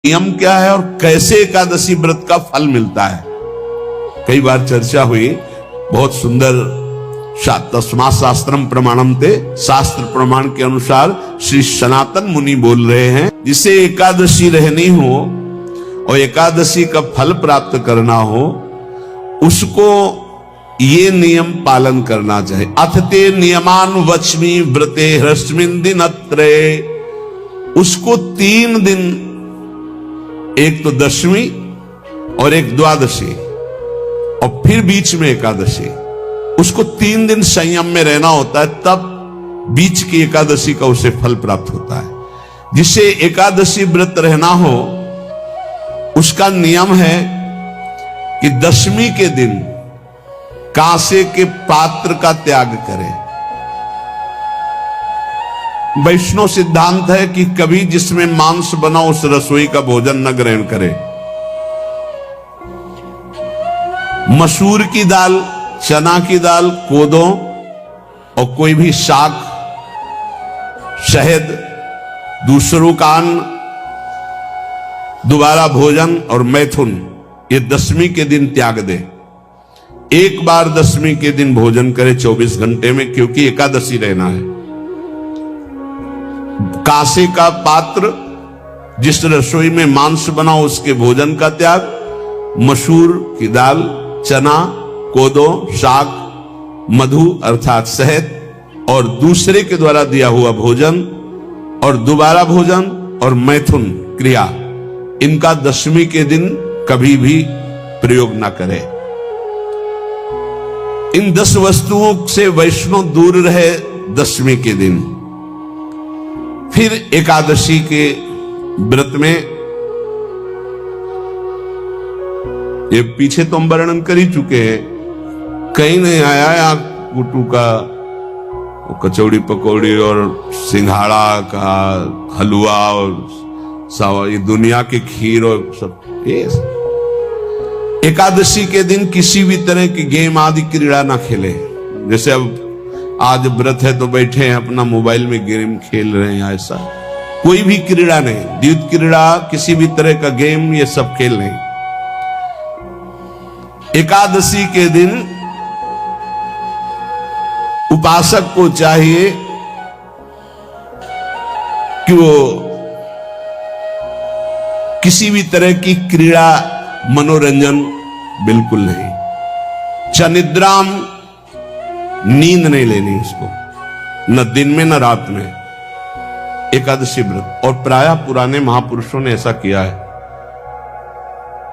नियम क्या है और कैसे एकादशी व्रत का फल मिलता है। कई बार चर्चा हुई, बहुत सुंदर। तस्मात् शास्त्रम प्रमाणम ते, शास्त्र प्रमाण के अनुसार श्री सनातन मुनि बोल रहे हैं, जिसे एकादशी रहनी हो और एकादशी का फल प्राप्त करना हो, उसको ये नियम पालन करना चाहिए। अथ ते नियमान वच्मि व्रते ह्रस्मिन् दिनत्रये। उसको 3 दिन, एक तो दशमी और एक द्वादशी और फिर बीच में एकादशी, उसको 3 दिन संयम में रहना होता है, तब बीच की एकादशी का उसे फल प्राप्त होता है। जिसे एकादशी व्रत रहना हो, उसका नियम है कि दशमी के दिन कांसे के पात्र का त्याग करे। वैष्णव सिद्धांत है कि कभी जिसमें मांस बना उस रसोई का भोजन न ग्रहण करे। मसूर की दाल, चना की दाल, कोदों और कोई भी शाक, शहद, दूसरों का अन्न, दोबारा भोजन और मैथुन, ये दशमी के दिन त्याग दे। एक बार दशमी के दिन भोजन करे 24 घंटे में, क्योंकि एकादशी रहना है। कांसे का पात्र, जिस रसोई में मांस बना उसके भोजन का त्याग। मसूर की दाल, चना, कोदो, शाक, मधु अर्थात शहद और दूसरे के द्वारा दिया हुआ भोजन और दोबारा भोजन और मैथुन क्रिया, इनका दशमी के दिन कभी भी प्रयोग ना करें। इन 10 वस्तुओं से वैष्णव दूर रहे दशमी के दिन। फिर एकादशी के व्रत में, ये पीछे तो हम वर्णन कर ही चुके हैं, कहीं नहीं आया यहाँ कुटू का कचौड़ी पकौड़ी और सिंघाड़ा का हलवा और सावा, ये दुनिया के खीर और सब। ये एकादशी के दिन किसी भी तरह की गेम आदि क्रीड़ा ना खेले। जैसे अब आज व्रत है तो बैठे हैं अपना मोबाइल में गेम खेल रहे हैं, ऐसा कोई भी क्रीड़ा नहीं। द्यूत क्रीड़ा, किसी भी तरह का गेम, ये सब खेल नहीं। एकादशी के दिन उपासक को चाहिए कि वो किसी भी तरह की क्रीड़ा, मनोरंजन बिल्कुल नहीं। चनिद्राम, नींद नहीं लेनी उसको, न दिन में न रात में। एकादशी व्रत, और प्रायः पुराने महापुरुषों ने ऐसा किया है।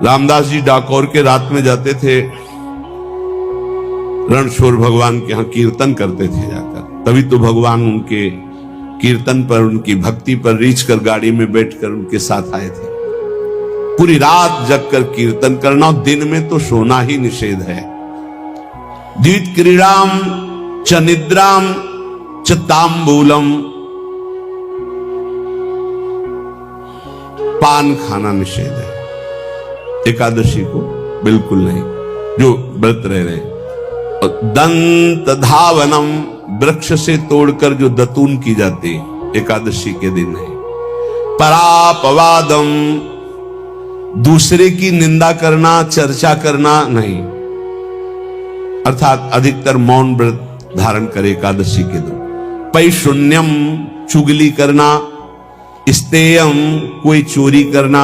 रामदास जी डाकोर के रात में जाते थे, रणछोड़ भगवान के यहां कीर्तन करते थे जाकर। तभी तो भगवान उनके कीर्तन पर, उनकी भक्ति पर रीछ कर गाड़ी में बैठकर उनके साथ आए थे। पूरी रात जगकर कीर्तन करना, और दिन में तो सोना ही निषेध है। द्वित क्रीड़ाम च निद्राम च तांबूलम, पान खाना निषेध है एकादशी को, बिल्कुल नहीं, जो व्रत रह रहे। दंत धावनम, वृक्ष से तोड़कर जो दतून की जाती एकादशी के दिन है। परापवादम, दूसरे की निंदा करना, चर्चा करना नहीं, अर्थात अधिकतर मौन व्रत धारण करे एकादशी के दिन। पैशून्यम, चुगली करना। स्तेयम, कोई चोरी करना।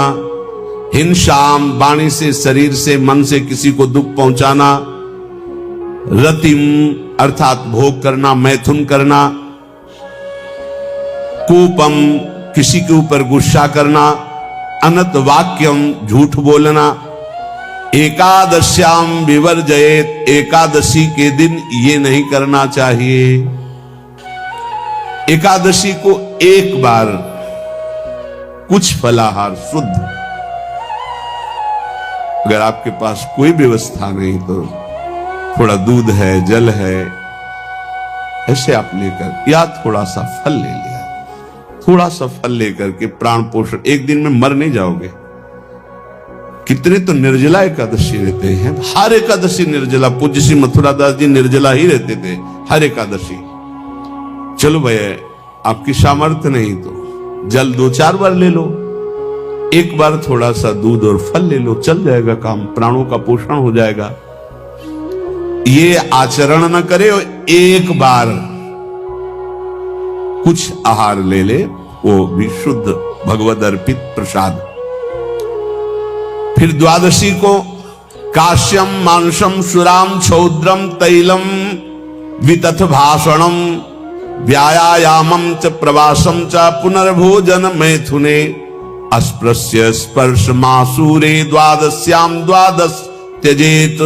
हिंसाम, वाणी से, शरीर से, मन से किसी को दुख पहुंचाना। रतिम, अर्थात भोग करना, मैथुन करना। कोपम, किसी के ऊपर गुस्सा करना। अनत वाक्यम, झूठ बोलना। एकादश्याम विवर्जयेत, एकादशी के दिन ये नहीं करना चाहिए। एकादशी को एक बार कुछ फलाहार शुद्ध, अगर आपके पास कोई व्यवस्था नहीं तो थोड़ा दूध है, जल है, ऐसे आप लेकर, या थोड़ा सा फल ले लिया, थोड़ा सा फल लेकर के प्राण पोषण, एक दिन में मर नहीं जाओगे। कितने तो निर्जला एकादशी रहते हैं, हर एकादशी निर्जला। पूज्य श्री मथुरा दास जी निर्जला ही रहते थे हर एकादशी। चलो भैया, आपकी सामर्थ्य नहीं तो जल 2-4 बार ले लो, एक बार थोड़ा सा दूध और फल ले लो, चल जाएगा काम, प्राणों का पोषण हो जाएगा। ये आचरण न करे और एक बार कुछ आहार ले ले, वो भी शुद्ध भगवद अर्पित प्रसाद। फिर द्वादशी को काश्यम मांसम सुराम छौद्रम तैलम वितथ भाषणम व्यायामम च प्रवासम च पुनर्भोजन मैथुने अस्पृश्य स्पर्श मासूरे द्वादश्याम द्वादश त्यजेत।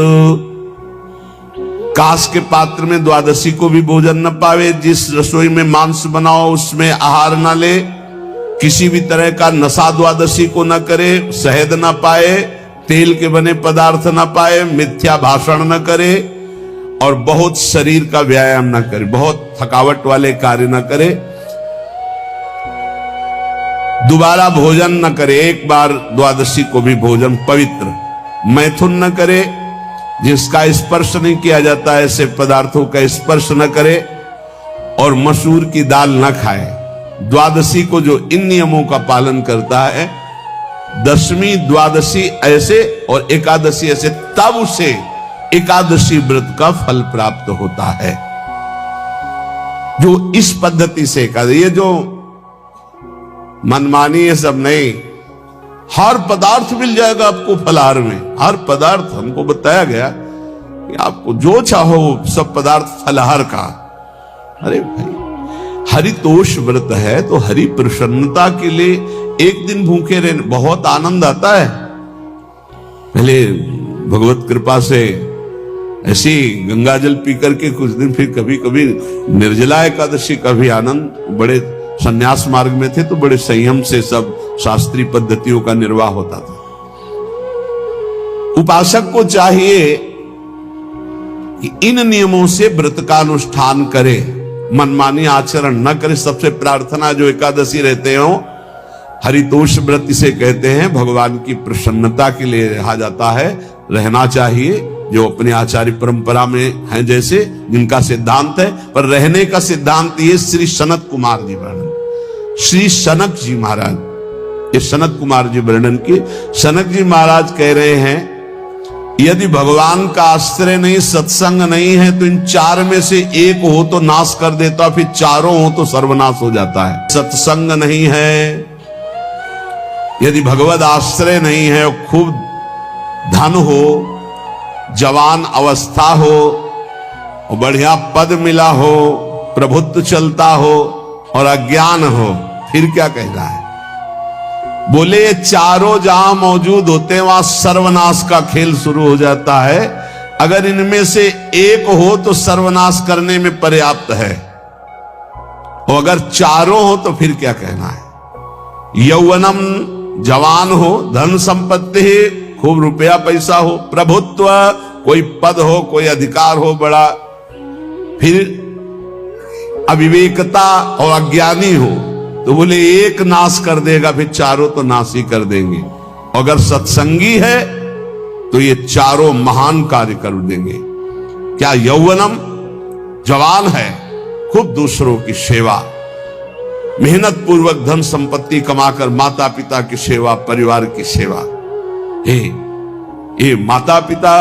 कांस के पात्र में द्वादशी को भी भोजन न पावे, जिस रसोई में मांस बनाओ उसमें आहार न ले, किसी भी तरह का नशा द्वादशी को न करे, शहद न पाए, तेल के बने पदार्थ न पाए, मिथ्या भाषण न करे और बहुत शरीर का व्यायाम न करे, बहुत थकावट वाले कार्य न करे, दोबारा भोजन न करे, एक बार द्वादशी को भी भोजन पवित्र, मैथुन न करे, जिसका स्पर्श नहीं किया जाता ऐसे पदार्थों का स्पर्श न करे, और मसूर की दाल न खाए। द्वादशी को जो इन नियमों का पालन करता है, दशमी द्वादशी ऐसे और एकादशी ऐसे, तब उसे एकादशी व्रत का फल प्राप्त होता है। जो इस पद्धति से ये जो मनमानी है सब नहीं, हर पदार्थ मिल जाएगा आपको फलाहार में, हर पदार्थ हमको बताया गया कि आपको जो चाहो सब पदार्थ फलाहार का। अरे भाई, हरितोष व्रत है तो हरि प्रसन्नता के लिए एक दिन भूखे रहने बहुत आनंद आता है। पहले भगवत कृपा से ऐसी गंगा जल पी करके कुछ दिन, फिर कभी कभी निर्जला एकादशी का भी आनंद। बड़े संन्यास मार्ग में थे तो बड़े संयम से सब शास्त्रीय पद्धतियों का निर्वाह होता था। उपासक को चाहिए कि इन नियमों से व्रत का अनुष्ठान करे, मनमानी आचरण न करे। सबसे प्रार्थना जो एकादशी रहते हो, हरितोष व्रत इसे कहते हैं, भगवान की प्रसन्नता के लिए रहा जाता है, रहना चाहिए, जो अपने आचार्य परंपरा में हैं जैसे, जिनका सिद्धांत है। पर रहने का सिद्धांत ये श्री सनत कुमार जी वर्णन, श्री सनक जी महाराज, ये सनत कुमार जी वर्णन की। सनक जी महाराज कह रहे हैं, यदि भगवान का आश्रय नहीं, सत्संग नहीं है, तो इन चार में से एक हो तो नाश कर देता, फिर चारों हो तो सर्वनाश हो जाता है। सत्संग नहीं है, यदि भगवद आश्रय नहीं है, खूब धन हो, जवान अवस्था हो, और बढ़िया पद मिला हो, प्रभुत्व चलता हो और अज्ञान हो, फिर क्या कहना है? बोले ये चारों जहां मौजूद होते हैं वहां सर्वनाश का खेल शुरू हो जाता है। अगर इनमें से एक हो तो सर्वनाश करने में पर्याप्त है, और अगर चारों हो तो फिर क्या कहना है? यौवनम, जवान हो, धन संपत्ति, खूब रुपया पैसा हो, प्रभुत्व, कोई पद हो, कोई अधिकार हो बड़ा, फिर अविवेकता और अज्ञानी हो, तो बोले एक नाश कर देगा, फिर चारों तो नाश ही कर देंगे। अगर सत्संगी है तो ये चारों महान कार्य कर देंगे। क्या? यौवनम, जवान है, खूब दूसरों की सेवा, मेहनत पूर्वक धन संपत्ति कमाकर माता पिता की सेवा, परिवार की सेवा। ये माता पिता,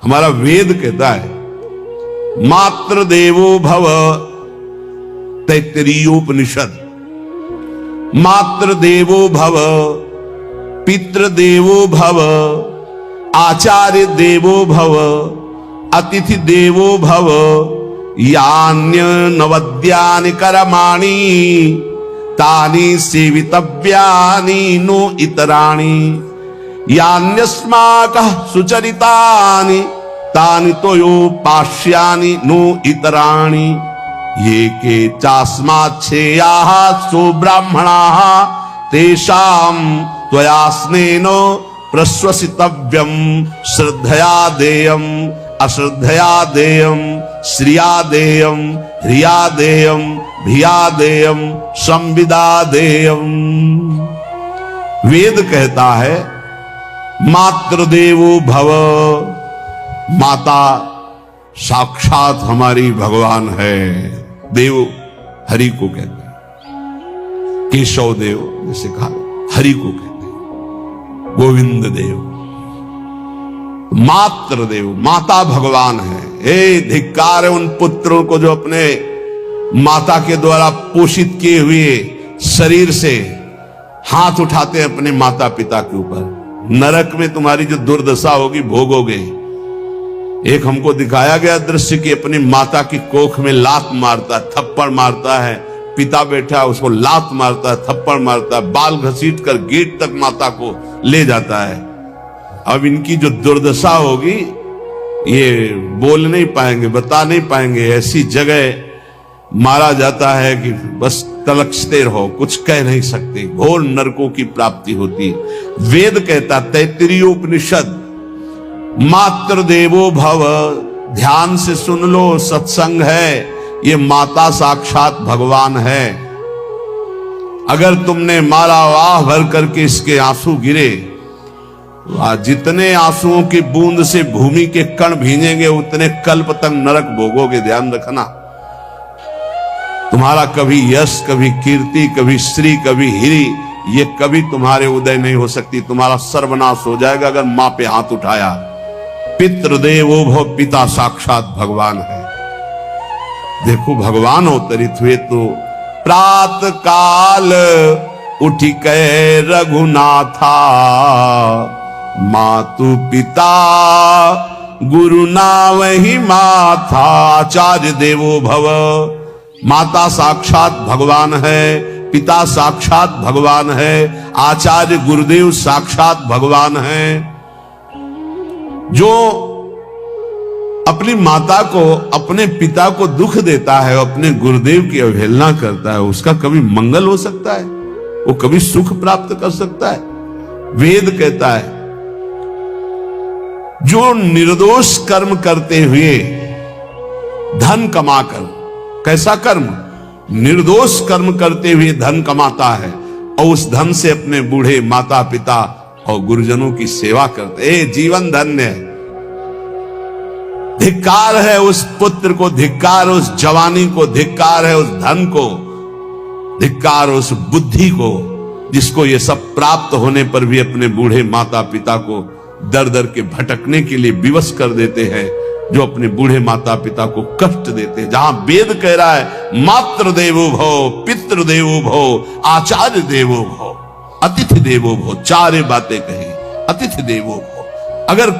हमारा वेद कहता है, मातृ देवो भव, तैत्तरीयोपनिषद, मातृ देवो भव, पितृ देवो भव, आचार्य देवो भव, अतिथि देवो भव, यान्य नवद्यानि कर्माणि तानि सेवितव्यानि नो इतराणि, यान्यस्माकः सुचरितानि तानि तोयोपास्यानि नो इतराणि, ये के चास्माच्छेयाः सो ब्राह्मणाः तेषां त्वया स्नेन प्रश्वसितव्यं, श्रद्धया देयम् अश्रद्धया देयम्, श्रिया देयम् ह्रिया देयम् भिया देयम् संविदा देयम्। वेद कहता है मातृदेवो भव, माता साक्षात हमारी भगवान है। देव हरि को कहते हैं, केशव देव जैसे कहा, हरि को कहते हैं, गोविंद देव, मात्र देव, माता भगवान है। हे धिक्कार है उन पुत्रों को जो अपने माता के द्वारा पोषित किए हुए शरीर से हाथ उठाते हैं अपने माता पिता के ऊपर। नरक में तुम्हारी जो दुर्दशा होगी भोगोगे। एक हमको दिखाया गया दृश्य कि अपनी माता की कोख में लात मारता है, थप्पड़ मारता है, पिता बैठा है उसको लात मारता है, थप्पड़ मारता है, बाल घसीट कर गेट तक माता को ले जाता है। अब इनकी जो दुर्दशा होगी ये बोल नहीं पाएंगे, बता नहीं पाएंगे। ऐसी जगह मारा जाता है कि बस तलकते रहो, कुछ कह नहीं सकते, घोर नरकों की प्राप्ति होती। वेद कहता, तैत्तिरीयोपनिषद, मात्र देवो भव, ध्यान से सुन लो, सत्संग है, ये माता साक्षात भगवान है। अगर तुमने मारा वाह भर करके इसके आंसू गिरे, जितने आंसुओं की बूंद से भूमि के कण भींजेंगे उतने कल्प तक नरक भोगोगे। ध्यान रखना, तुम्हारा कभी यश, कभी कीर्ति, कभी श्री, कभी हिरी, ये कभी तुम्हारे उदय नहीं हो सकती। तुम्हारा सर्वनाश हो जाएगा अगर मां पे हाथ उठाया। पितृदेवो भव, पिता साक्षात भगवान है। देखो भगवान अवतरित हुए तो प्रात काल उठी कै रघुनाथा, मातु पिता गुरु नावहि माथा। आचार्य देवो भव, माता साक्षात भगवान है, पिता साक्षात भगवान है, आचार्य गुरुदेव साक्षात भगवान है। जो अपनी माता को, अपने पिता को दुख देता है, अपने गुरुदेव की अवहेलना करता है, उसका कभी मंगल हो सकता है? वो कभी सुख प्राप्त कर सकता है? वेद कहता है, जो निर्दोष कर्म करते हुए धन कमाकर, कैसा कर्म? निर्दोष कर्म करते हुए धन कमाता है और उस धन से अपने बूढ़े माता पिता और गुरुजनों की सेवा करते, जीवन धन्य है। धिक्कार है उस पुत्र को, धिक्कार उस जवानी को, धिक्कार है उस धन को, धिक्कार उस बुद्धि को, जिसको ये सब प्राप्त होने पर भी अपने बूढ़े माता पिता को दर दर के भटकने के लिए विवश कर देते हैं, जो अपने बूढ़े माता पिता को कष्ट देते हैं। जहां वेद कह रहा है मात्र देवो भव, पितृ देवो भव, आचार्य देवो भव, अतिथि देवो भव, चारे बातें कही। अतिथि देवो भव, अगर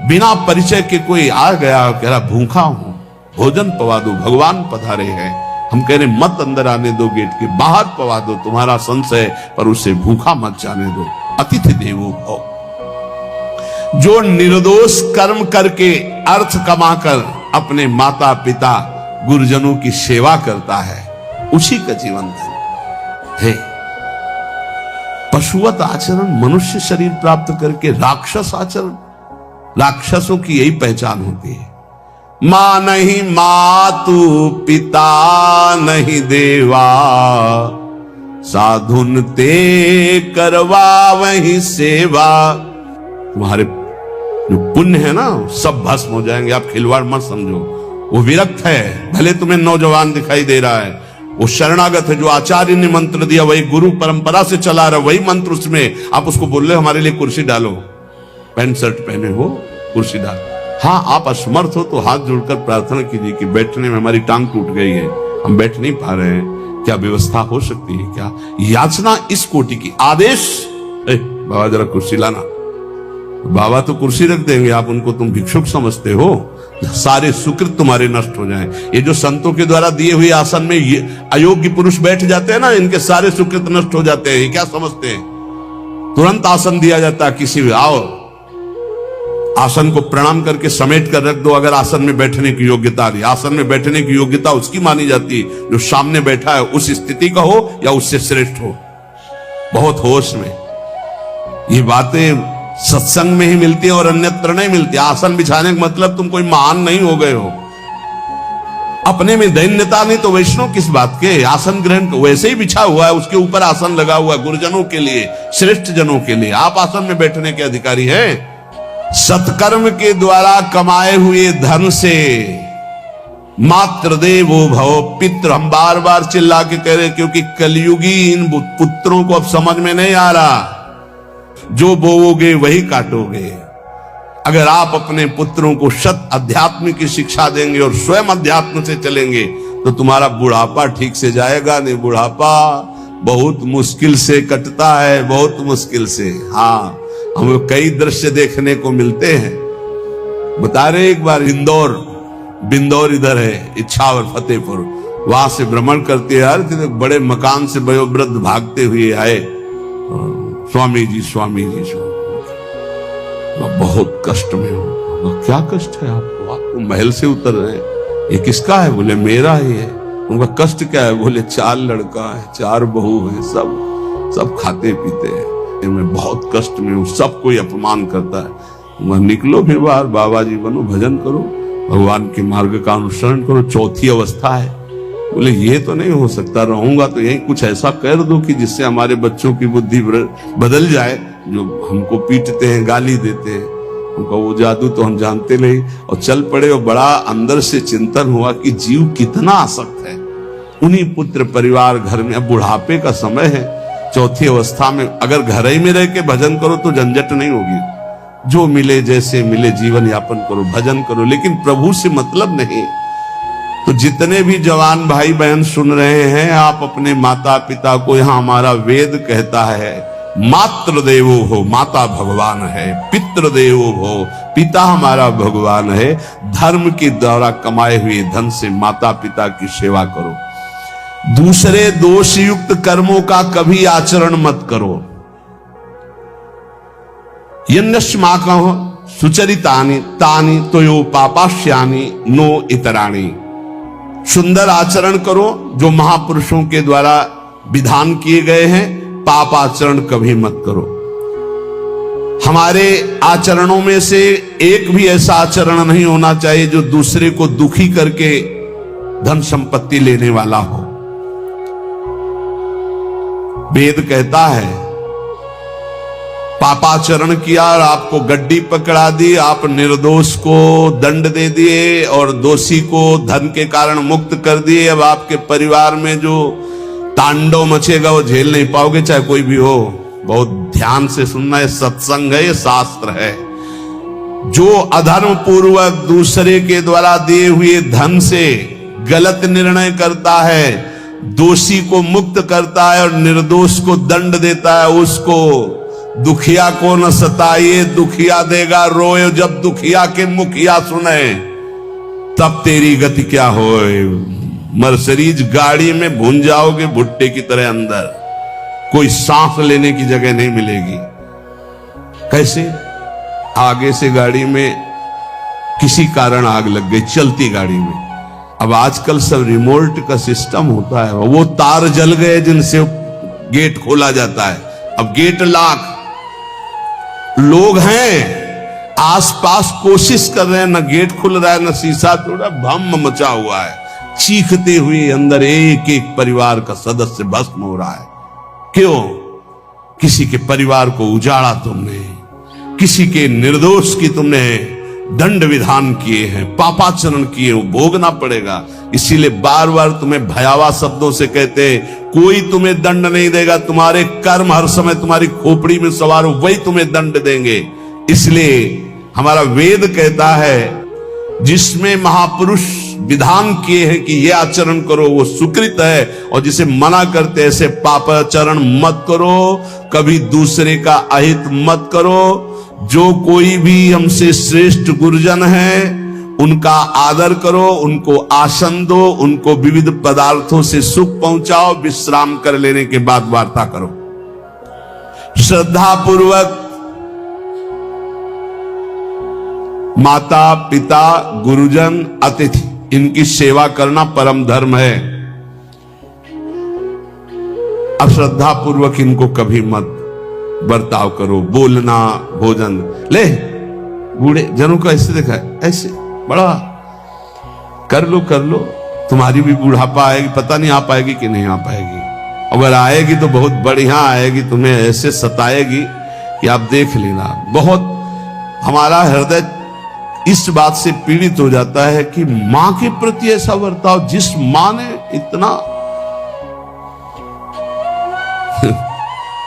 बिना परिचय के कोई आ गया, कह रहा भूखा हूं, भोजन पवा दो, भगवान पधारे हैं, हम कह रहे मत अंदर आने दो, गेट के बाहर पवा दो, तुम्हारा संशय, पर उसे भूखा मत जाने दो। अतिथि देवो भव, जो निर्दोष कर्म करके अर्थ कमाकर अपने माता पिता गुरुजनों की सेवा करता है, उसी का जीवन धन है। पशुवत आचरण, मनुष्य शरीर प्राप्त करके राक्षस आचरण, राक्षसों की यही पहचान होती है। मां नहीं मातु, पिता नहीं देवा, साधुन ते करवा वही सेवा। तुम्हारे जो पुण्य है ना सब भस्म हो जाएंगे, आप खिलवाड़ मत समझो। वो विरक्त है, भले तुम्हें नौजवान दिखाई दे रहा है, वो शरणागत है। जो आचार्य ने मंत्र दिया वही गुरु परंपरा से चला रहा, वही मंत्र उसमें। आप उसको बोल रहे हमारे लिए कुर्सी डालो, पैंट शर्ट पहने हो, कुर्सी डाल। हाँ, आप असमर्थ हो तो हाथ जोड़कर प्रार्थना कीजिए कि बैठने में हमारी टांग टूट गई है, हम बैठ नहीं पा रहे हैं, क्या व्यवस्था हो सकती है क्या? याचना इस कोटि की। आदेश, बाबा जरा कुर्सी लाना, बाबा तो कुर्सी रख देंगे, आप उनको तुम भिक्षुक समझते हो, सारे सुकृत तुम्हारे नष्ट हो जाएं। ये जो संतों के द्वारा दिए हुए आसन में ये अयोग्य पुरुष बैठ जाते हैं ना, इनके सारे सुकृत नष्ट हो जाते हैं। ये क्या समझते हैं? तुरंत आसन दिया जाता है, किसी भी आओ, आसन को प्रणाम करके समेट कर रख दो। अगर आसन में बैठने की योग्यता रही, आसन में बैठने की योग्यता उसकी मानी जाती है जो सामने बैठा है, उस स्थिति का हो या उससे श्रेष्ठ हो। बहुत होश में ये बातें सत्संग में ही मिलती है और अन्यत्र नहीं मिलती। आसन बिछाने का मतलब तुम कोई महान नहीं हो गए हो, अपने में दैन्यता नहीं तो वैष्णव किस बात के? आसन ग्रहण वैसे ही बिछा हुआ है, उसके ऊपर आसन लगा हुआ है गुरुजनों के लिए, श्रेष्ठ जनों के लिए। आप आसन में बैठने के अधिकारी हैं। सत्कर्म के द्वारा कमाए हुए धन से मात्र देवो भव पित्र, हम बार बार चिल्ला के कह रहे क्योंकि कलयुगी इन पुत्रों को अब समझ में नहीं आ रहा। जो बोओगे वही काटोगे। अगर आप अपने पुत्रों को शत अध्यात्म की शिक्षा देंगे और स्वयं अध्यात्म से चलेंगे तो तुम्हारा बुढ़ापा ठीक से जाएगा नहीं। बुढ़ापा बहुत मुश्किल से कटता है, बहुत मुश्किल से। हाँ, हमें कई दृश्य देखने को मिलते हैं। बता रहे एक बार बिंदौर इधर है, इच्छावर फतेहपुर, वहां से भ्रमण करते यार बड़े मकान से वयोवृद्ध भागते हुए आए। स्वामी जी स्वामी जी स्वामी, बहुत कष्ट में हो। क्या कष्ट है आपको? आपको महल से उतर रहे हैं, ये किसका है? बोले मेरा ही है। उनका कष्ट क्या है? बोले 4 लड़का है, 4 बहू है, सब खाते पीते हैं, मैं बहुत कष्ट में हूँ, सब कोई अपमान करता है। वह निकलो फिर बाहर, बाबा जी बनो, भजन करो, भगवान के मार्ग का अनुसरण करो। चौथी अवस्था है। बोले ये तो नहीं हो सकता, रहूंगा तो यही कुछ ऐसा कर दो कि जिससे हमारे बच्चों की बुद्धि बदल जाए, जो हमको पीटते हैं, गाली देते हैं। उनका वो जादू तो हम जानते नहीं, और चल पड़े। और बड़ा अंदर से चिंतन हुआ कि जीव कितना आसक्त है उन्हीं पुत्र परिवार घर में। अब बुढ़ापे का समय है, चौथी अवस्था में अगर घर ही में रह के भजन करो तो झंझट नहीं होगी। जो मिले जैसे मिले जीवन यापन करो, भजन करो, लेकिन प्रभु से मतलब नहीं। तो जितने भी जवान भाई बहन सुन रहे हैं, आप अपने माता पिता को, यहां हमारा वेद कहता है मात्र देवो हो, माता भगवान है, पितृ देवो हो, पिता हमारा भगवान है। धर्म के द्वारा कमाए हुए धन से माता पिता की सेवा करो। दूसरे दोष युक्त कर्मों का कभी आचरण मत करो। यन्नस्माकं सुचरितानि तानि तोयो पापाश्यानि नो इतराणि। सुंदर आचरण करो जो महापुरुषों के द्वारा विधान किए गए हैं, पाप आचरण कभी मत करो। हमारे आचरणों में से एक भी ऐसा आचरण नहीं होना चाहिए जो दूसरे को दुखी करके धन संपत्ति लेने वाला हो। वेद कहता है पापाचरण किया और आपको गड्डी पकड़ा दी, आप निर्दोष को दंड दे दिए और दोषी को धन के कारण मुक्त कर दिए। अब आपके परिवार में जो तांडव मचेगा वो झेल नहीं पाओगे, चाहे कोई भी हो। बहुत ध्यान से सुनना है, सत्संग है, ये शास्त्र है। जो अधर्म पूर्वक दूसरे के द्वारा दिए हुए धन से गलत निर्णय करता है, दोषी को मुक्त करता है और निर्दोष को दंड देता है, उसको दुखिया को न सताइए, दुखिया देगा रोए। जब दुखिया के मुखिया सुने तब तेरी गति क्या होए। मर्सिडीज गाड़ी में भून जाओगे भुट्टे की तरह अंदर, कोई सांस लेने की जगह नहीं मिलेगी। कैसे? आगे से गाड़ी में किसी कारण आग लग गई, चलती गाड़ी में। अब आजकल सब रिमोट का सिस्टम होता है, वो तार जल गए जिनसे गेट खोला जाता है। अब गेट लाख लोग हैं आसपास, कोशिश कर रहे हैं, न गेट खुल रहा है न शीशा तोड़ा, भम मचा हुआ है। चीखते हुए अंदर एक एक परिवार का सदस्य भस्म हो रहा है। क्यों? किसी के परिवार को उजाड़ा तुमने, किसी के निर्दोष की तुमने दंड विधान किए हैं, पापाचरण किए, वो भोगना पड़ेगा। इसीलिए बार बार तुम्हें भयावह शब्दों से कहते हैं कोई तुम्हें दंड नहीं देगा, तुम्हारे कर्म हर समय तुम्हारी खोपड़ी में सवार हो, वही तुम्हें दंड देंगे। इसलिए हमारा वेद कहता है जिसमें महापुरुष विधान किए हैं कि ये आचरण करो वो सुकृत है, और जिसे मना करते ऐसे पापाचरण मत करो, कभी दूसरे का अहित मत करो। जो कोई भी हमसे श्रेष्ठ गुरुजन है उनका आदर करो, उनको आसन दो, उनको विविध पदार्थों से सुख पहुंचाओ। विश्राम कर लेने के बाद वार्ता करो। श्रद्धा पूर्वक माता पिता गुरुजन अतिथि इनकी सेवा करना परम धर्म है। अश्रद्धा पूर्वक इनको कभी मत बर्ताव करो। बोलना, भोजन, ले बूढ़े जनों को ऐसे देखा है, ऐसे बड़ा कर लो, तुम्हारी भी बुढ़ापा आएगी, पता नहीं आ पाएगी कि नहीं आ पाएगी। अगर आएगी तो बहुत बढ़िया आएगी, तुम्हें ऐसे सताएगी कि आप देख लेना। बहुत हमारा हृदय इस बात से पीड़ित हो जाता है कि मां के प्रति ऐसा बर्ताव, जिस मां ने इतना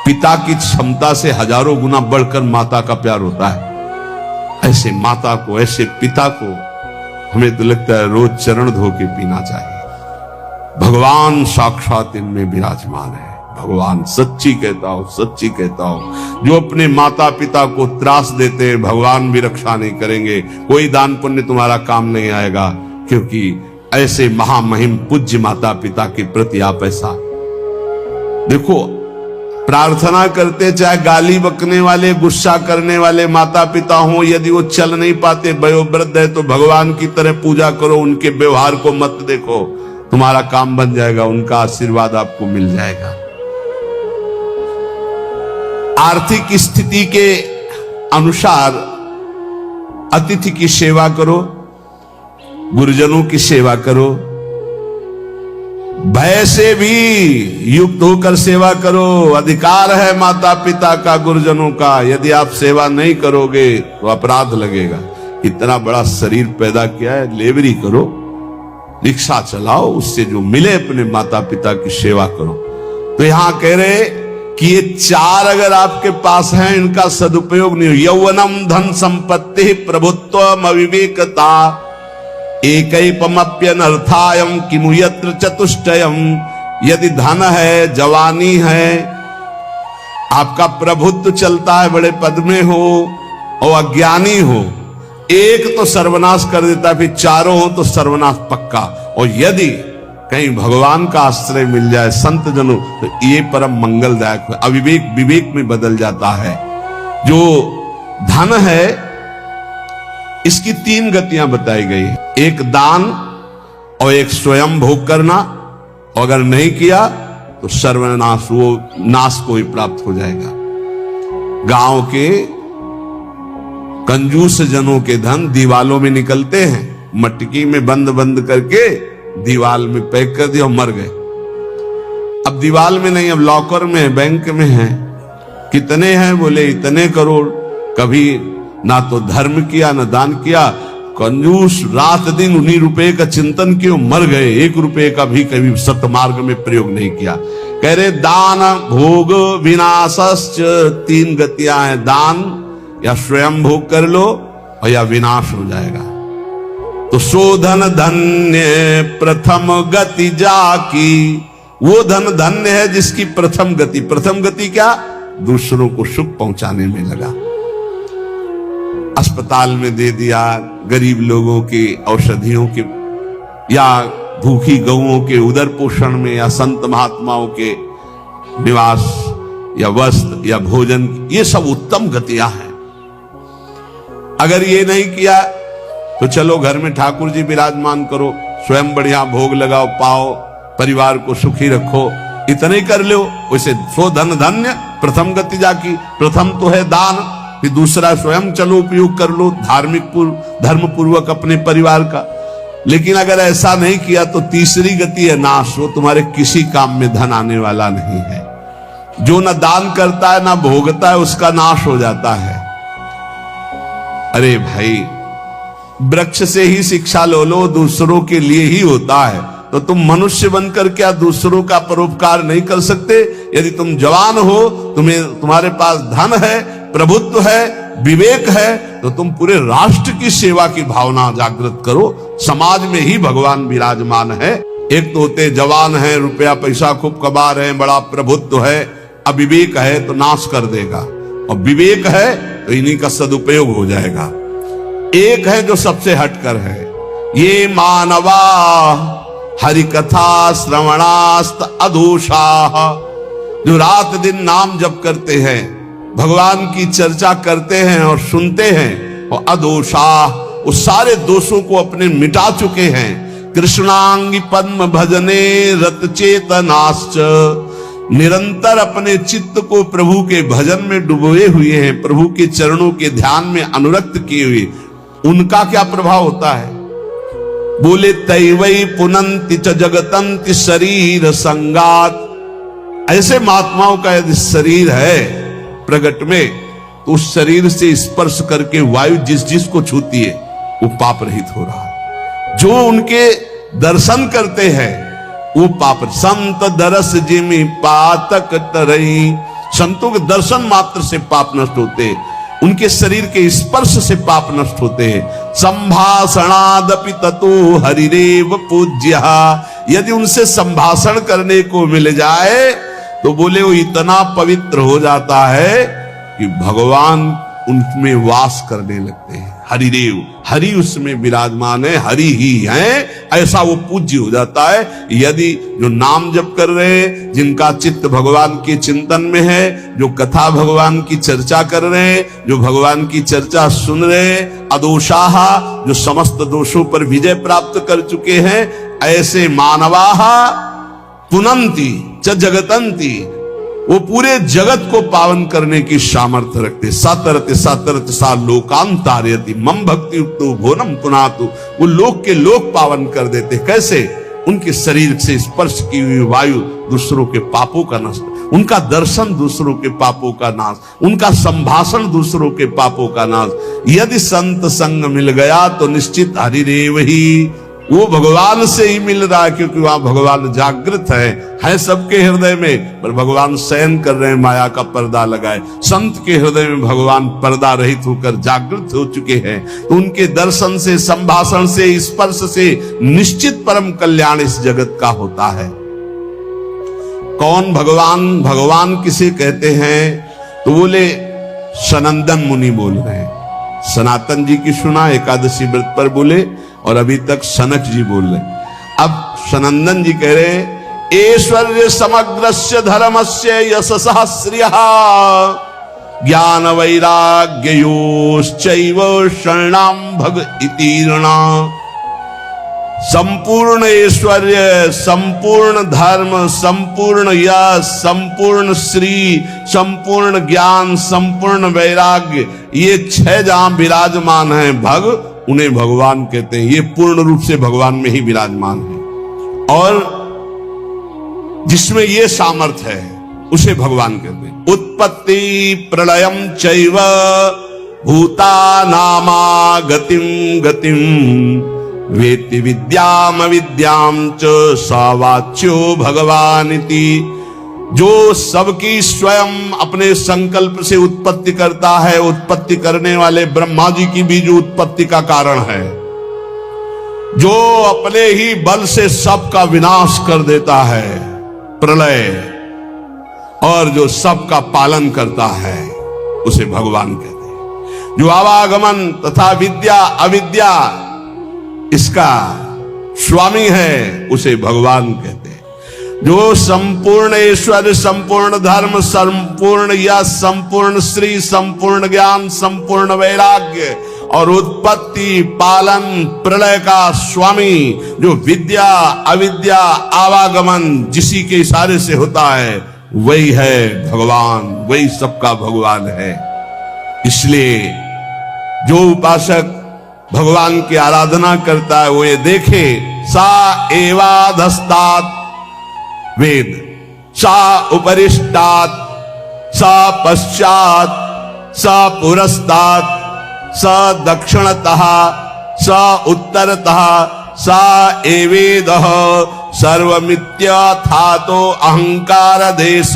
पिता की क्षमता से हजारों गुना बढ़कर माता का प्यार होता है, ऐसे माता को, ऐसे पिता को हमें तो लगता है रोज चरण धो के पीना चाहिए। भगवान साक्षात इनमें विराजमान है। भगवान सच्ची कहता हूं, सच्ची कहता हूं, जो अपने माता पिता को त्रास देते हैं भगवान भी रक्षा नहीं करेंगे, कोई दान पुण्य तुम्हारा काम नहीं आएगा, क्योंकि ऐसे महामहिम पूज्य माता पिता के प्रति आप ऐसा देखो, प्रार्थना करते चाहे गाली बकने वाले, गुस्सा करने वाले माता पिता हों, यदि वो चल नहीं पाते, वयोवृद्ध है, तो भगवान की तरह पूजा करो, उनके व्यवहार को मत देखो, तुम्हारा काम बन जाएगा, उनका आशीर्वाद आपको मिल जाएगा। आर्थिक स्थिति के अनुसार अतिथि की सेवा करो, गुरुजनों की सेवा करो, भय से भी युक्त होकर सेवा करो। अधिकार है माता पिता का, गुरुजनों का, यदि आप सेवा नहीं करोगे तो अपराध लगेगा। इतना बड़ा शरीर पैदा किया है, लेवरी करो, रिक्शा चलाओ, उससे जो मिले अपने माता पिता की सेवा करो। तो यहां कह रहे कि ये चार अगर आपके पास हैं, इनका सदुपयोग नहीं हो, यौवनम धन संपत्ति प्रभुत्व अविवेकता एकैपमप्यनर्थायम किमु यत्र चतुष्टयम। यदि धन है, जवानी है, आपका प्रभुत्व चलता है, बड़े पद में हो और अज्ञानी हो, एक तो सर्वनाश कर देता है, फिर चारों हो तो सर्वनाश पक्का। और यदि कहीं भगवान का आश्रय मिल जाए, संत जनों, तो ये परम मंगलदायक है। अविवेक विवेक में बदल जाता है। जो धन है, इसकी तीन गतियां बताई गई है, एक दान और एक स्वयं भोग करना, और अगर नहीं किया तो सर्वनाश, वो नाश को ही प्राप्त हो जाएगा। गांव के कंजूस जनों के धन दीवालों में निकलते हैं, मटकी में बंद बंद करके दीवाल में पैक कर दिया और मर गए। अब दीवाल में नहीं, अब लॉकर में है, बैंक में है। कितने हैं? बोले इतने करोड़। कभी ना तो धर्म किया ना दान किया, कंजूस रात दिन उन्हीं रुपए का चिंतन किया, मर गए। एक रुपए का भी कभी सतमार्ग में प्रयोग नहीं किया। कह रहे दान भोग विनाशश्च, तीन गतियां हैं, दान या स्वयं भोग कर लो और या विनाश हो जाएगा। तो सो धन धन्य प्रथम गति जाकी, वो धन धन्य है जिसकी प्रथम गति, प्रथम गति क्या? दूसरों को सुख पहुंचाने में लगा। अस्पताल में दे दिया, गरीब लोगों के औषधियों के, या भूखी गौओं के उदर पोषण में, या संत महात्माओं के निवास या वस्त्र या भोजन, ये सब उत्तम गतियां हैं। अगर ये नहीं किया तो चलो घर में ठाकुर जी विराजमान करो, स्वयं बढ़िया भोग लगाओ, पाओ, परिवार को सुखी रखो, इतना ही कर लो। वैसे सो धन धन्य प्रथम गति जाकी, प्रथम तो है दान, फिर दूसरा स्वयं चलो उपयोग कर लो, धर्म पूर्वक अपने परिवार का। लेकिन अगर ऐसा नहीं किया तो तीसरी गति है नाश, वो तुम्हारे किसी काम में धन आने वाला नहीं है। जो न दान करता है ना भोगता है, उसका नाश हो जाता है। अरे भाई, वृक्ष से ही शिक्षा लो, दूसरों के लिए ही होता है। तो तुम मनुष्य बनकर क्या दूसरों का परोपकार नहीं कर सकते? यदि तुम जवान हो, तुम्हारे पास धन है, प्रभुत्व है, विवेक है, तो तुम पूरे राष्ट्र की सेवा की भावना जागृत करो। समाज में ही भगवान विराजमान है। एक तो होते जवान है, रुपया पैसा खूब कमा रहे हैं, बड़ा प्रभुत्व है, अविवेक है तो नाश कर देगा, और विवेक है तो इन्हीं का सदुपयोग हो जाएगा। एक है जो सबसे हटकर है, ये मानवा हरिकथा श्रवणास्त अधोषाः, जो रात दिन नाम जप करते हैं, भगवान की चर्चा करते हैं और सुनते हैं, और अधोषाः, उस सारे दोषों को अपने मिटा चुके हैं। कृष्णांगी पद्म भजने रत चेतनाश्च, निरंतर अपने चित्त को प्रभु के भजन में डुबोए हुए हैं, प्रभु के चरणों के ध्यान में अनुरक्त किए हुए। उनका क्या प्रभाव होता है? बोले तैवई पुनंति च जगतंति शरीर संगात। ऐसे महात्माओं का यदि शरीर है प्रगट में, तो उस शरीर से स्पर्श करके वायु जिस जिस को छूती है, वो पाप रहित हो रहा है। जो उनके दर्शन करते हैं वो पाप। संत दरस जिमि पातक तरई, संतों के दर्शन मात्र से पाप नष्ट होते, उनके शरीर के स्पर्श से पाप नष्ट होते हैं। संभाषणादपि ततो हरिरेव पूज्य, यदि उनसे संभाषण करने को मिल जाए तो बोले वो इतना पवित्र हो जाता है कि भगवान उनमें वास करने लगते हैं। हरिदेव, हरि उसमें विराजमान है, हरि ही है, ऐसा वो पूज्य हो जाता है। यदि जो नाम जप कर रहे हैं, जिनका चित्त भगवान के चिंतन में है, जो कथा भगवान की चर्चा कर रहे हैं, जो भगवान की चर्चा सुन रहे हैं, अदोषाहा, जो समस्त दोषों पर विजय प्राप्त कर चुके हैं, ऐसे मानवाहा पुनंती च जगतंती, वो पूरे जगत को पावन करने की सामर्थ्य रखते। सतरत सतरत सा लोकांतारयति मम भक्ति युक्तो भोनम पुनातु, वो लोक के लोक पावन कर देते। कैसे? उनके शरीर से स्पर्श की हुई वायु दूसरों के पापों का नाश, उनका दर्शन दूसरों के पापों का नाश, उनका संभाषण दूसरों के पापों का नाश। यदि संत संग मिल गया तो निश्चित हरिदेव ही, वो भगवान से ही मिल रहा है, क्योंकि वहां भगवान जागृत है सबके हृदय में, पर भगवान शयन कर रहे हैं, माया का पर्दा लगाए। संत के हृदय में भगवान पर्दा रहित होकर जागृत हो चुके हैं, तो उनके दर्शन से, संभाषण से, स्पर्श से निश्चित परम कल्याण इस जगत का होता है। कौन भगवान? भगवान किसे कहते हैं? तो बोले सनंदन मुनि बोल रहे हैं। सनातन जी की सुना एकादशी व्रत पर बोले, और अभी तक सनक जी बोल रहे। अब सनंदन जी कह रहे ऐश्वर्य समग्रस्य धर्मस्य यशसः श्रियः ज्ञान वैराग्ययोश्चैव शरणां भग इतीर्णा। संपूर्ण ऐश्वर्य, संपूर्ण धर्म, संपूर्ण यश, संपूर्ण श्री, संपूर्ण ज्ञान, संपूर्ण वैराग्य, ये 6 जहां विराजमान हैं भग, उन्हें भगवान कहते हैं। ये पूर्ण रूप से भगवान में ही विराजमान है, और जिसमें ये सामर्थ्य है उसे भगवान कहते हैं। उत्पत्ति प्रलयम चैव भूतानामा गतिम गतिम वेत्ति विद्याम विद्याम च सावाच्यो भगवानिति। जो सबकी स्वयं अपने संकल्प से उत्पत्ति करता है, उत्पत्ति करने वाले ब्रह्मा जी की भी जो उत्पत्ति का कारण है, जो अपने ही बल से सबका विनाश कर देता है, प्रलय, और जो सबका पालन करता है उसे भगवान कहते हैं। जो आवागमन तथा विद्या अविद्या इसका स्वामी है उसे भगवान कहते हैं। जो संपूर्ण ऐश्वर्य, संपूर्ण धर्म, संपूर्ण यश, संपूर्ण श्री, संपूर्ण ज्ञान, संपूर्ण वैराग्य और उत्पत्ति, पालन, प्रलय का स्वामी, जो विद्या अविद्या आवागमन जिसी के इशारे से होता है, वही है भगवान, वही सबका भगवान है। इसलिए जो उपासक भगवान की आराधना करता है वो ये देखे, सा एवाधस्तात वेद, सा उपरिष्टात्, सा पश्चात्, सा पुरस्तात्, सा दक्षिणतः, सा उत्तरतः, सा एवेदः सर्वमित्यथातो अहंकार देश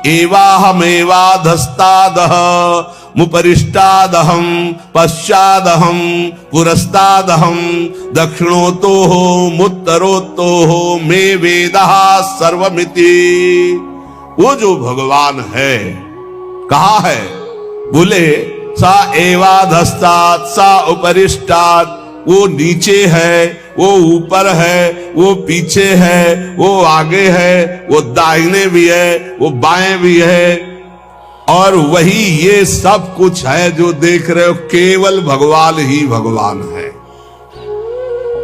एवाहमेवाधस्तादः मुपरिष्टादहं पश्चादहं पुरस्तादहं दक्षिणोतो मुत्तरोतो मे वेदः सर्वमिति। वो जो भगवान है कहा है? बोले सा एवाधस्तात्, सा उपरिष्टात्, वो नीचे है, वो ऊपर है, वो पीछे है, वो आगे है, वो दाहिने भी है, वो बाएं भी है, और वही ये सब कुछ है जो देख रहे हो, केवल भगवान ही भगवान है।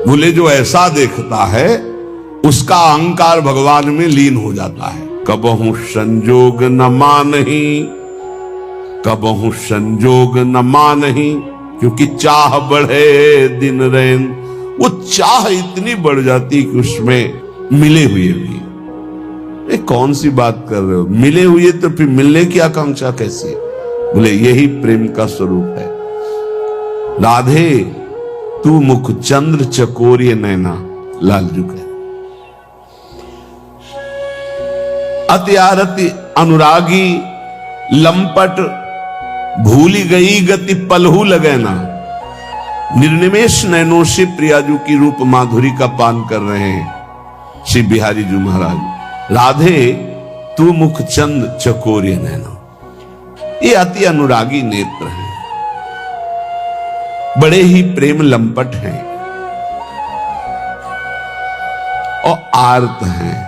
बोले जो ऐसा देखता है उसका अहंकार भगवान में लीन हो जाता है। कबहु संजोग न मानही, कबहु संजोग न मानही, क्योंकि चाह बढ़े दिन रैन। वो चाह इतनी बढ़ जाती कि उसमें मिले हुए भी, ये कौन सी बात कर रहे हो, मिले हुए तो फिर मिलने की आकांक्षा कैसी? बोले यही प्रेम का स्वरूप है। राधे तू मुख चंद्र चकोरिय नैना, लालजू कहे। अति आरति अनुरागी लंपट, भूली गई गति पलहू लगैना। निर्निमेष नैनों से प्रियाजू की रूप माधुरी का पान कर रहे हैं श्री बिहारी जी महाराज। राधे तू मुख चंद चकोरिय नैना, ये अति अनुरागी नेत्र हैं, बड़े ही प्रेम लंपट हैं और आर्त हैं।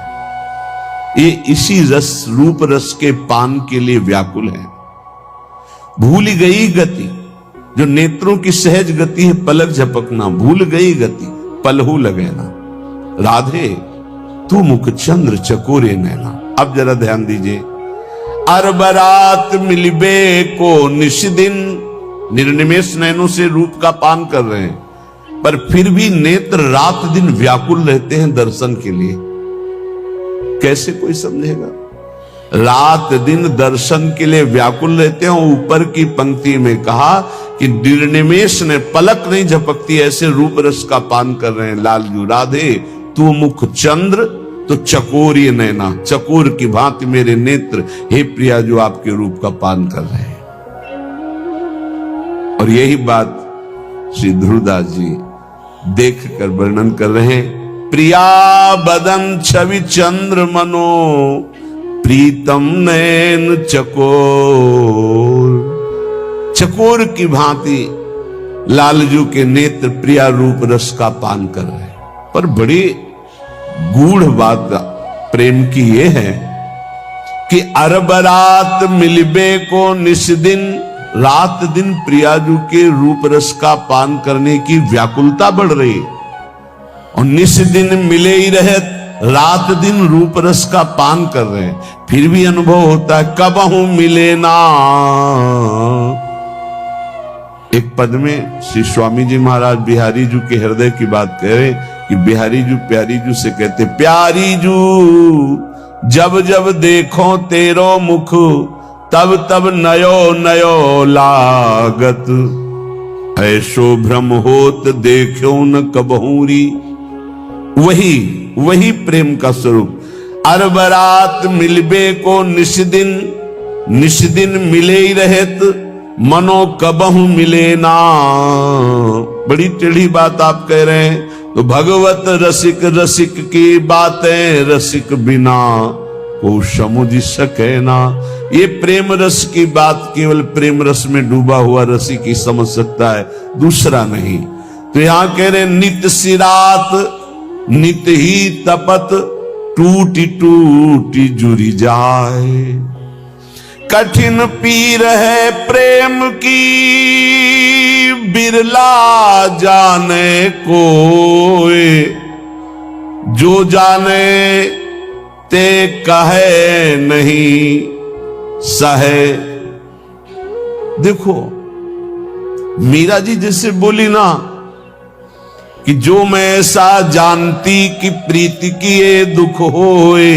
ये इसी रस रूप रस के पान के लिए व्याकुल है। भूल गई गति, जो नेत्रों की सहज गति है पलक झपकना, भूल गई गति पलहू लगैना। राधे तू मुख चंद्र चकोरे नैना। अब जरा ध्यान दीजिए, अरबरात मिलबे को निष्दिन, निर्निमेष नैनों से रूप का पान कर रहे हैं, पर फिर भी नेत्र रात दिन व्याकुल रहते हैं दर्शन के लिए। कैसे कोई समझेगा? रात दिन दर्शन के लिए व्याकुल रहते हैं। ऊपर की पंक्ति में कहा कि निर्निमेष ने पलक नहीं झपकती, ऐसे रूप रस का पान कर रहे हैं लालजू। राधे तू मुख चंद्र तो चकोरिय नैना, चकोर की भांति मेरे नेत्र हे प्रिया जो आपके रूप का पान कर रहे हैं। और यही बात श्री ध्रुवदास जी देख कर वर्णन कर रहे हैं। प्रिया बदन छवि चंद्र मनो, प्रीतम नैन चकोर। चकोर की भांति लालजू के नेत्र प्रिया रूप रस का पान कर रहे हैं। पर बड़ी गूढ़ बात प्रेम की यह है कि अरबरात मिलबे को निष्दिन, रात दिन प्रियाजू के रूप रस का पान करने की व्याकुलता बढ़ रही है। और निष्दिन मिले ही रहे, रात दिन रूप रस का पान कर रहे हैं, फिर भी अनुभव होता है कबहू मिले ना। एक पद में श्री स्वामी जी महाराज बिहारी जू के हृदय की बात कह रहे कि बिहारी जू प्यारी जू से कहते, प्यारी जू जब जब देखो तेरो मुख, तब तब नयो नयो लागत, ऐसो भ्रम होत देखो न कबहूरी। वही प्रेम का स्वरूप। अरबरात मिलबे को निष्दिन, निष्दिन मिले ही रहत, मनो कबहू मिले ना। बड़ी टेढ़ी बात आप कह रहे हैं। तो भगवत रसिक रसिक की बातें रसिक बिना को समझ सके ना। ये प्रेम रस की बात केवल प्रेम रस में डूबा हुआ रसिक ही समझ सकता है, दूसरा नहीं। तो यहां कह रहे नित्य सिरात नित ही तपत, टूटी टूटी जुरी जाए। कठिन पीर है प्रेम की, बिरला जाने कोई, जो जाने ते कहे नहीं सहे। देखो मीरा जी जैसे बोली ना कि जो मैं ऐसा जानती कि प्रीति किए दुख होए,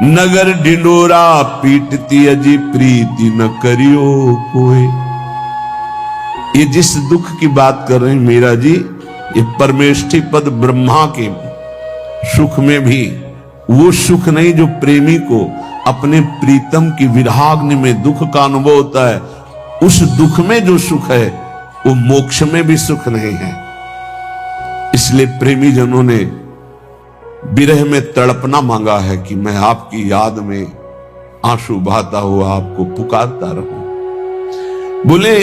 नगर ढिंडोरा पीटती अजी प्रीति न करियो कोई। ये जिस दुख की बात कर रहे हैं मीरा जी, ये परमेष्ठी पद ब्रह्मा के सुख में भी वो सुख नहीं जो प्रेमी को अपने प्रीतम की विरहाग्नि में दुख का अनुभव होता है। उस दुख में जो सुख है वो मोक्ष में भी सुख नहीं है। इसलिए प्रेमी जनों ने विरह में तड़पना मांगा है कि मैं आपकी याद में आंसू बहाता हुआ आपको पुकारता रहूं। बोले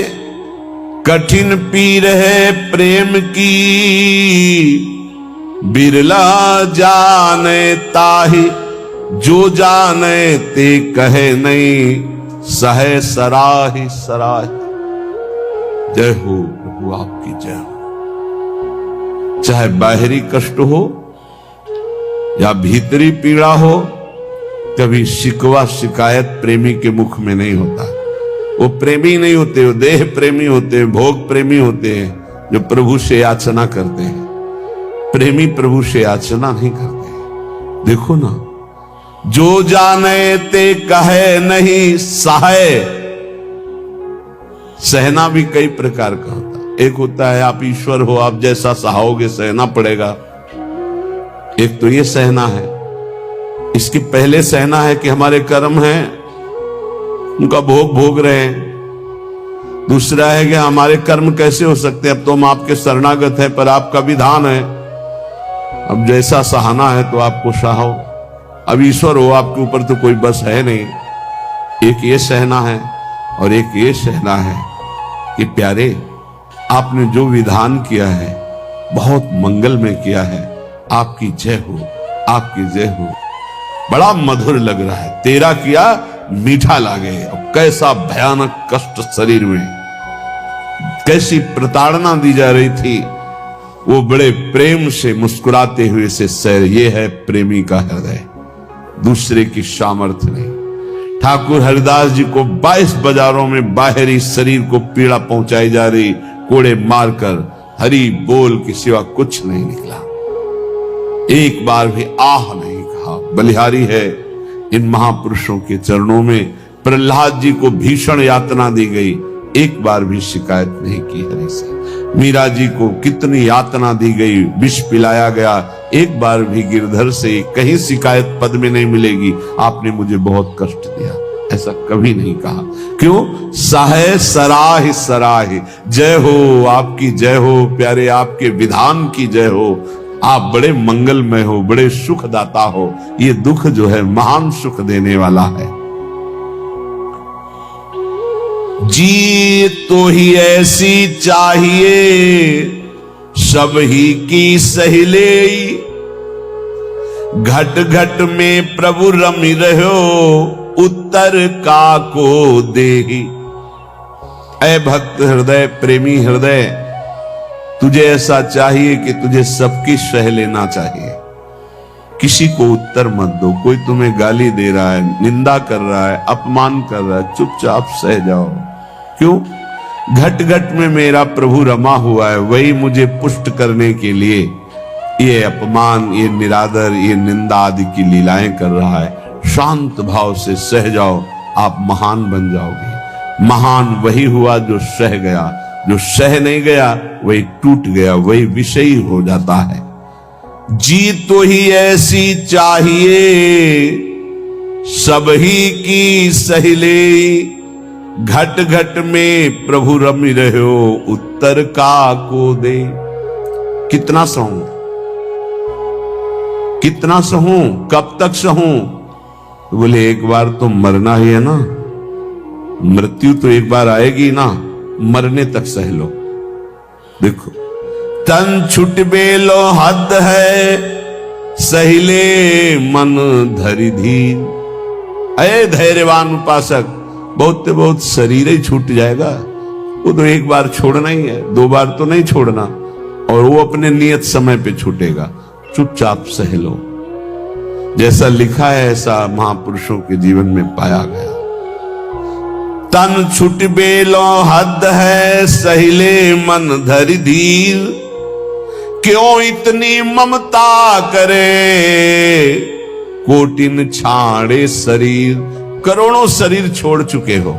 कठिन पीर है प्रेम की, बिरला जाने ताहि, जो जाने ते कहे नहीं सहे सराहि सराहि। जय हो प्रभु आपकी जय हो। चाहे बाहरी कष्ट हो या भीतरी पीड़ा हो, कभी शिकवा शिकायत प्रेमी के मुख में नहीं होता। वो प्रेमी नहीं होते, वो देह प्रेमी होते हैं, भोग प्रेमी होते हैं, जो प्रभु से याचना करते हैं। प्रेमी प्रभु से याचना नहीं करते। देखो ना, जो जाने ते कहे नहीं सहे। सहना भी कई प्रकार का होता है। एक होता है आप ईश्वर हो, आप जैसा सहाओगे सहना पड़ेगा। एक तो ये सहना है, इसके पहले सहना है कि हमारे कर्म हैं उनका भोग भोग रहे हैं। दूसरा है कि हमारे कर्म कैसे हो सकते हैं, अब तो हम आपके शरणागत हैं, पर आपका विधान है, अब जैसा सहाना है तो आपको सहाओ। अब ईश्वर हो, आपके ऊपर तो कोई बस है नहीं। एक ये सहना है और एक ये सहना है कि प्यारे आपने जो विधान किया है बहुत मंगल में किया है, आपकी जय हो, आपकी जय हो। बड़ा मधुर लग रहा है, तेरा किया मीठा लागे। और कैसा भयानक कष्ट शरीर में, कैसी प्रताड़ना दी जा रही थी, वो बड़े प्रेम से मुस्कुराते हुए से सह, ये है प्रेमी का हृदय, दूसरे की सामर्थ्य नहीं। ठाकुर हरिदास जी को 22 बाजारों में बाहरी शरीर को पीड़ा पहुंचाई जा रही, कोड़े मारकर हरि बोल के सिवा कुछ नहीं निकला, एक बार भी आह नहीं कहा। बलिहारी है इन महापुरुषों के चरणों में। प्रहलाद जी को भीषण यातना दी गई, एक बार भी शिकायत नहीं की हरि से। मीरा जी को कितनी यातना दी गई, विष पिलाया गया, एक बार भी गिरधर से कहीं शिकायत पद में नहीं मिलेगी, आपने मुझे बहुत कष्ट दिया, ऐसा कभी नहीं कहा। क्यों? सहे सराह सराह, जय हो, आपकी जय हो प्यारे, आपके विधान की जय हो। आप बड़े मंगलमय हो, बड़े सुखदाता हो। ये दुख जो है महान सुख देने वाला है। जी तो ही ऐसी चाहिए सब ही की सहिले, घट घट में प्रभु रमि रहो उत्तर का को देही। ऐ भक्त हृदय, प्रेमी हृदय, तुझे ऐसा चाहिए कि तुझे सबकी सह लेना चाहिए, किसी को उत्तर मत दो। कोई तुम्हें गाली दे रहा है, निंदा कर रहा है, अपमान कर रहा है, चुपचाप सह जाओ। क्यों? घट घट में मेरा प्रभु रमा हुआ है, वही मुझे पुष्ट करने के लिए ये अपमान, ये निरादर, ये निंदा आदि की लीलाएं कर रहा है। शांत भाव से सह जाओ, आप महान बन जाओगे। महान वही हुआ जो सह गया, जो सह नहीं गया वही टूट गया, वही विषयी हो जाता है। जी तो ही ऐसी चाहिए सब ही की सहिले, घट घट में प्रभु रमि रहो उत्तर का को दे। कितना सहूं, कितना सहूं, कब तक सहूं? तो बोले एक बार तो मरना ही है ना, मृत्यु तो एक बार आएगी ना, मरने तक सह लो। देखो, तन छुट बेलो हद है सहिले मन धरि धीर। अये धैर्यवान उपासक, बहुत बहुत शरीर ही छूट जाएगा, वो तो एक बार छोड़ना ही है, दो बार तो नहीं छोड़ना, और वो अपने नियत समय पे छूटेगा। चुपचाप सह लो। जैसा लिखा है ऐसा महापुरुषों के जीवन में पाया गया। तन छुट बेलो हद है सहिले मन धरि धीर, क्यों इतनी ममता करे कोटिन छाड़े शरीर। करोड़ों शरीर छोड़ चुके हो,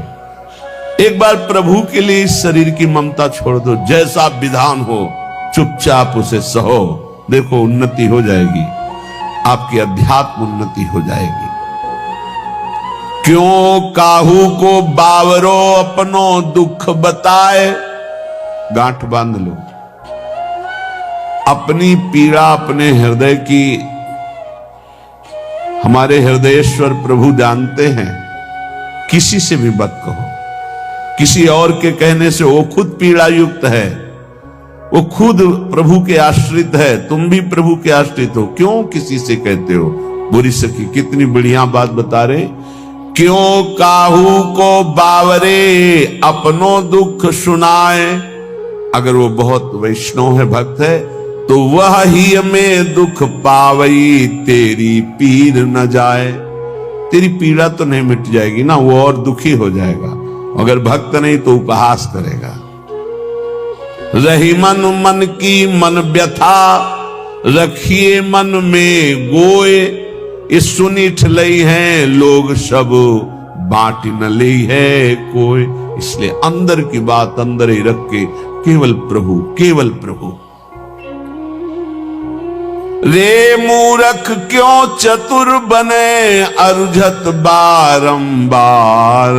एक बार प्रभु के लिए इस शरीर की ममता छोड़ दो। जैसा विधान हो चुपचाप उसे सहो, देखो उन्नति हो जाएगी, आपकी अध्यात्म उन्नति हो जाएगी। क्यों काहू को बावरो अपनो दुख बताए। गांठ बांध लो, अपनी पीड़ा अपने हृदय की हमारे हृदयेश्वर प्रभु जानते हैं। किसी से भी मत कहो, किसी और के कहने से, वो खुद पीड़ा युक्त है, वो खुद प्रभु के आश्रित है, तुम भी प्रभु के आश्रित हो, क्यों किसी से कहते हो। बुरी सखी कितनी बढ़िया बात बता रहे। क्यों काहू को बावरे अपनो दुख सुनाए। अगर वो बहुत वैष्णव है, भक्त है, तो वह ही में दुख पावई तेरी पीर न जाए। तेरी पीड़ा तो नहीं मिट जाएगी ना, वो और दुखी हो जाएगा। अगर भक्त नहीं तो उपहास करेगा। रही मन मन की मन व्यथा, रखिए मन में गोए। इस सुनी ठलई है लोग सब, बांट न ली है कोई। इसलिए अंदर की बात अंदर ही रख के केवल प्रभु, केवल प्रभु। रे मूरख क्यों चतुर बने अरुझत बारंबार,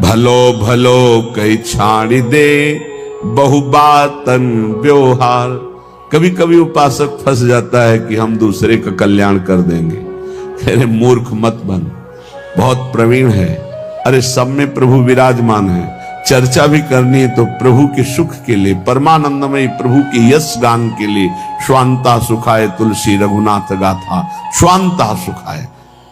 भलो भलो कई छाड़ी दे बहुबातन व्यवहार। कभी कभी उपासक फंस जाता है कि हम दूसरे का कल्याण कर देंगे। अरे मूर्ख मत बन, बहुत प्रवीण है। अरे सब में प्रभु विराजमान है, चर्चा भी करनी है तो प्रभु के सुख के लिए, परमानंदमय प्रभु के यश गान के लिए। श्वांता सुखाय तुलसी रघुनाथ गाथा, श्वांता सुखाय।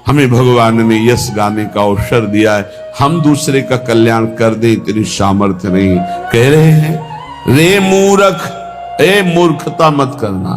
हमें भगवान ने यश गाने का अवसर दिया है, हम दूसरे का कल्याण कर दें इतनी सामर्थ्य नहीं। कह रहे हैं रे मूर्ख, ए मूर्खता मत करना।